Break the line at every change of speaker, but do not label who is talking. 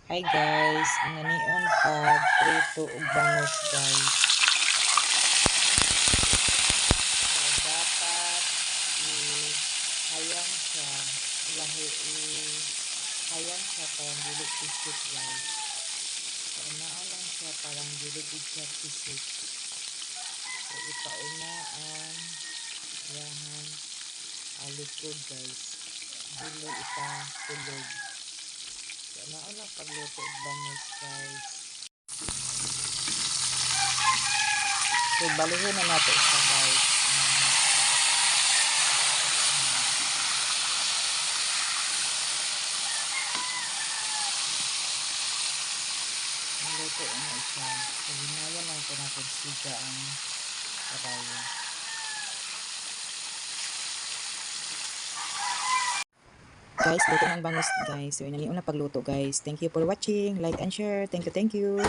Hi guys, nanion pag prito ug bangus guys. So dapat hayang siya, hayang siya parang dili pisik guys. So lang siya parang dili gid siya pisik. So ipauna ang yahan alikod guys. Dili ipatulog. So lang pagluto ug bangus guys. So baluhin na nato siya guys. Naluto na siya. So hinayan lang ko natin siga ang karayo. Guys, luto ng bangus guys. So inaniun na pagluto guys. Thank you for watching. Like and share. Thank you, thank you.